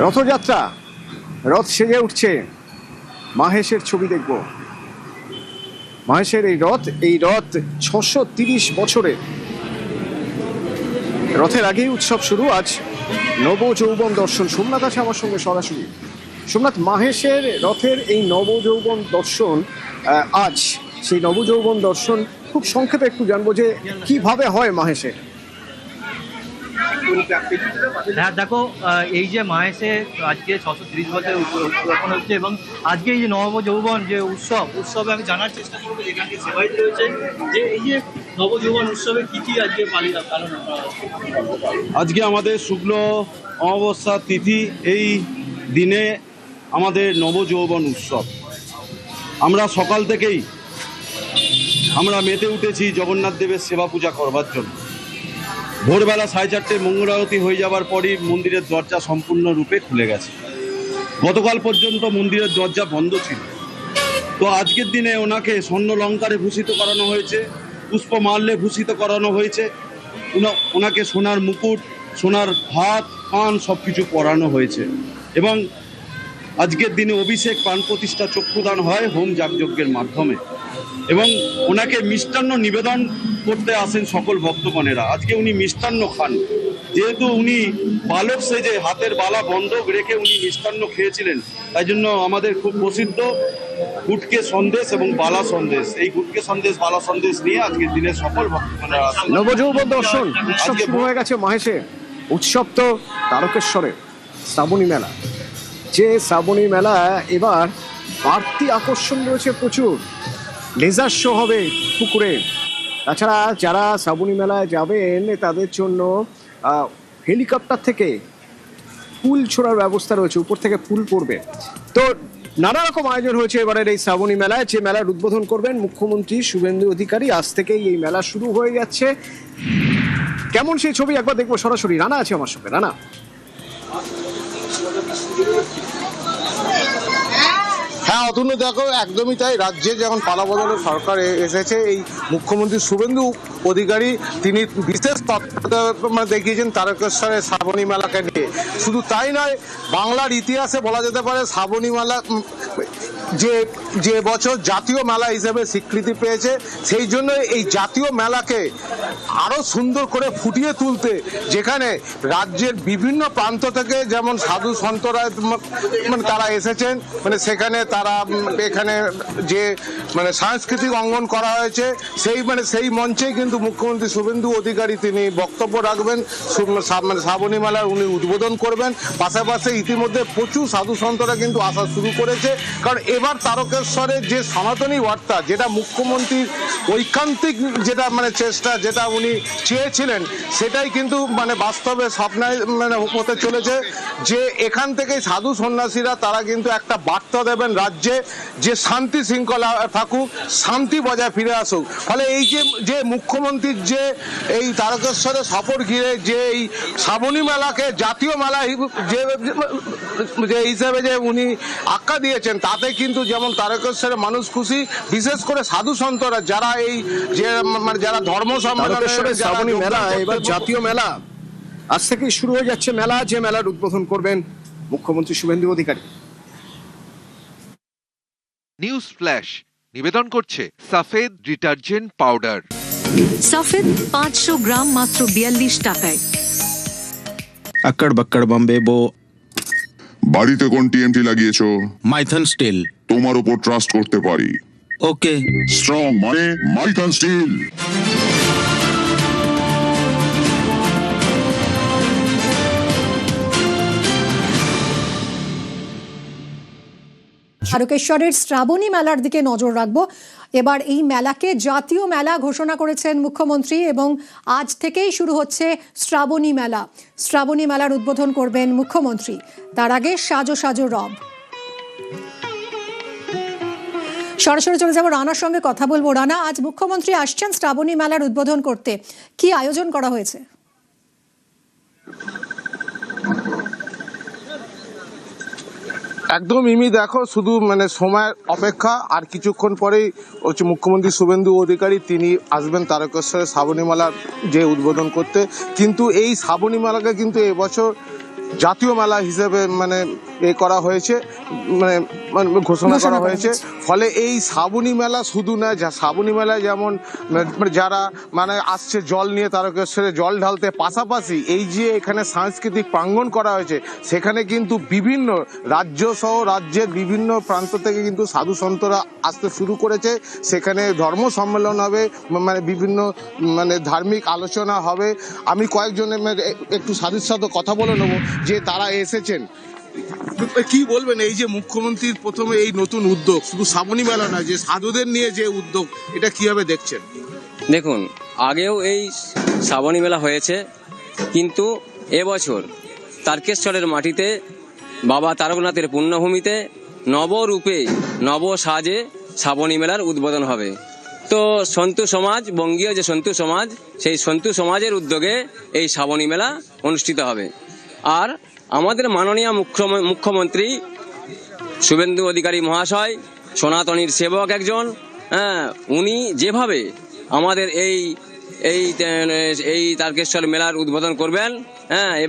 রথযাত্রা, রথ সেজে উঠছে, মাহেশের ছবি দেখব। মাহেশের এই রথ 630 বছরে। রথের আগেই উৎসব শুরু। আজ নবযৌবন দর্শন। সোমনাথ আছে আমার সঙ্গে সরাসরি। সোমনাথ, মাহেশের রথের এই নবযৌবন দর্শন আজ, সেই নবযৌবন দর্শন খুব সংক্ষেপে একটু জানবো যে কিভাবে হয় মাহেশে। হ্যাঁ দেখো, এই যে মাহেশে আজকে 630 বছরের উদযাপন হচ্ছে এবং আজকে এই যে নবযৌবন যে উৎসবে আমি জানার চেষ্টা করবো যেখানে সেবাই রয়েছে যে এই যে নবযৌবন উৎসবে কি কি আজকে পালন করা হচ্ছে। আজকে আমাদের শুক্ল অমাবস্যা তিথি, এই দিনে আমাদের নবযৌবন উৎসব। আমরা সকাল থেকেই আমরা মেতে উঠেছি জগন্নাথ দেবের সেবা পূজা করবার জন্য। ভোরবেলা 4:30 মঙ্গলারতি হয়ে যাওয়ার পরই মন্দিরের দরজা সম্পূর্ণরূপে খুলে গেছে। গতকাল পর্যন্ত মন্দিরের দরজা বন্ধ ছিল। তো আজকের দিনে ওনাকে স্বর্ণলঙ্কারে ভূষিত করানো হয়েছে, পুষ্পমাল্যে ভূষিত করানো হয়েছে, ওনাকে সোনার মুকুট, সোনার হাত কান সব কিছু পরানো হয়েছে এবং আজকের দিনে অভিষেক, প্রাণ প্রতিষ্ঠা, চক্ষুদান হয় হোম যাগযজ্ঞের মাধ্যমে এবং ওনাকে মিষ্টান্ন নিবেদন করতে আসেন সকল ভক্তগণেরা। আজকে উনি মিষ্টান্ন খান, যেহেতু উনি বালক সেজে হাতের বালা বন্ধক রেখে উনি মিষ্টান্ন খেয়েছিলেন, তাই জন্য আমাদের খুব প্রসিদ্ধ গুটকে সন্দেশ এবং বালা সন্দেশ। এই গুটকে সন্দেশ, বালা সন্দেশ নিয়ে আজকের দিনে সকল ভক্তগণেরা আসেন। নবযৌবন দর্শন উৎসব শুরু হয়ে গেছে মাহেশে। উৎসব তো তারকেশ্বরে শ্রাবণী মেলা। যে শ্রাবণী মেলা এবার বাড়তি আকর্ষণ রয়েছে প্রচুর। লেজার শো হবে পুকুরে। তাছাড়া যারা শ্রাবণী মেলায় যাবেন তাদের জন্য হেলিকপ্টার থেকে ফুল ছোড়ার ব্যবস্থা রয়েছে, উপর থেকে ফুল পড়বে। তো নানা রকম আয়োজন হয়েছে এবারের এই শ্রাবণী মেলায়। যে মেলার উদ্বোধন করবেন মুখ্যমন্ত্রী শুভেন্দু অধিকারী। আজ থেকেই এই মেলা শুরু হয়ে যাচ্ছে। কেমন সেই ছবি একবার দেখবো সরাসরি। রানা আছে আমার সঙ্গে। রানা, হ্যাঁ অতনু, দেখো একদমই তাই। রাজ্যে যখন পালাবদলের সরকার এসেছে, এই মুখ্যমন্ত্রী শুভেন্দু অধিকারী তিনি বিশেষ তৎপরতা দেখিয়েছেন তারকেশ্বরের শ্রাবণী মেলাকে নিয়ে। শুধু তাই নয়, বাংলার ইতিহাসে বলা যেতে পারে শ্রাবণী মেলা যে বছর জাতীয় মেলা হিসেবে স্বীকৃতি পেয়েছে, সেই জন্য এই জাতীয় মেলাকে আরও সুন্দর করে ফুটিয়ে তুলতে, যেখানে রাজ্যের বিভিন্ন প্রান্ত থেকে যেমন সাধু সন্তরা তারা এসেছেন, সেখানে তারা এখানে যে সাংস্কৃতিক অঙ্গন করা হয়েছে, সেই মঞ্চেই কিন্তু মুখ্যমন্ত্রী শুভেন্দু অধিকারী তিনি বক্তব্য রাখবেন, শ্রাবণী মেলার উনি উদ্বোধন করবেন। পাশাপাশি ইতিমধ্যে প্রচুর সাধু সন্তরা কিন্তু আসা শুরু করেছে, কারণ এবার তারকেশ্বরের যে সনাতনী বার্তা, যেটা মুখ্যমন্ত্রীর ঐকান্তিক যেটা চেষ্টা, যেটা উনি চেয়েছিলেন, সেটাই কিন্তু বাস্তবে স্বপ্নায় হতে চলেছে। যে এখান থেকে সাধু সন্ন্যাসীরা তারা কিন্তু একটা বার্তা দেবেন রাজ্যে, যে শান্তি শৃঙ্খলা থাকুক, শান্তি বজায় ফিরে আসুক। ফলে এই যে মুখ্যমন্ত্রীর যে এই তারকেশ্বরে সফর ঘিরে যে এই শ্রাবণী মেলাকে জাতীয় মেলা যে হিসেবে যে উনি আখ্যা দিয়েছেন, তাতে কিন্তু যেমন তারকেশ্বরের মানুষ খুশি, বিশেষ করে সাধু সন্তরা যারা এই যে যারা ধর্ম সম্মেলনের শ্রাবণী মেলা এবার জাতীয় মেলা। আজ থেকেই শুরু হয়ে যাচ্ছে মেলা, যে মেলার উদ্বোধন করবেন মুখ্যমন্ত্রী শুভেন্দু অধিকারী। নিউজ ফ্ল্যাশ নিবেদন করছে সাফেদ ডিটারজেন্ট পাউডার। সাফেদ 500 গ্রাম মাত্র 42 টাকায়। अक्कड़ बक्कड़ बम्बे बो। বাড়িতে কোন টিএমটি লাগিয়েছো? মাইথন স্টিল। তোমার উপর ট্রাস্ট করতে পারি। ওকে। স্ট্রং মানে মাইথন স্টিল। তারকেশ্বরের শ্রাবণী মেলার দিকে নজর রাখবো। এবার এই মেলাকে জাতীয় মেলা ঘোষণা করেছেন মুখ্যমন্ত্রী এবং আজ থেকেই শুরু হচ্ছে শ্রাবণী মেলা। শ্রাবণী মেলার উদ্বোধন করবেন মুখ্যমন্ত্রী। তার আগে সাজো সাজো রব। সরাসরি চলে যাবো রানার সঙ্গে কথা বলবো। রানা, আজ মুখ্যমন্ত্রী আসছেন শ্রাবণী মেলার উদ্বোধন করতে, কি আয়োজন করা হয়েছে? একদম ইমি, দেখো শুধু সময়ের অপেক্ষা। আর কিছুক্ষণ পরেই মুখ্যমন্ত্রী শুভেন্দু অধিকারী তিনি আসবেন তারকেশ্বরের শ্রাবণী মেলার যে উদ্বোধন করতে। কিন্তু এই শ্রাবণী মেলাকে কিন্তু এবছর জাতীয় মেলা হিসেবে মানে এ করা হয়েছে, মানে মানে ঘোষণা করা হয়েছে। ফলে এই শ্রাবণী মেলা শুধু না, শ্রাবণী মেলায় যেমন মানে যারা মানে আসছে জল নিয়ে তারকেশ্বরে জল ঢালতে, পাশাপাশি এই যে এখানে সাংস্কৃতিক প্রাঙ্গণ করা হয়েছে, সেখানে কিন্তু বিভিন্ন রাজ্য সহ রাজ্যের বিভিন্ন প্রান্ত থেকে কিন্তু সাধু সন্তরা আসতে শুরু করেছে। সেখানে ধর্ম সম্মেলন হবে, মানে বিভিন্ন মানে ধার্মিক আলোচনা হবে। আমি কয়েকজনের একটু সাধুর সাথে কথা বলে নেবো যে তারা এসেছেন। কি বলবেন এই যে মুখ্যমন্ত্রীর প্রথমে এই নতুন উদ্যোগ, শুধু শ্রাবণী মেলা নয়, যে সাধুদের নিয়ে যে উদ্যোগ, এটা কিভাবে দেখছেন? দেখুন, আগেও এই শ্রাবণী মেলা হয়েছে, কিন্তু এবছর তারকেশ্বরের মাটিতে বাবা তারকনাথের পুণ্যভূমিতে নবরূপে নব সাজে শ্রাবণী মেলার উদ্বোধন হবে। তো সন্তু সমাজ, বঙ্গীয় যে সন্তু সমাজ, সেই সন্তু সমাজের উদ্যোগে এই শ্রাবণী মেলা অনুষ্ঠিত হবে। আর আমাদের মাননীয় মুখ্যমন্ত্রী শুভেন্দু অধিকারী মহাশয় সনাতনীর সেবক একজন, উনি যেভাবে আমাদের এই তারকেশ্বর মেলার উদ্বোধন করবেন,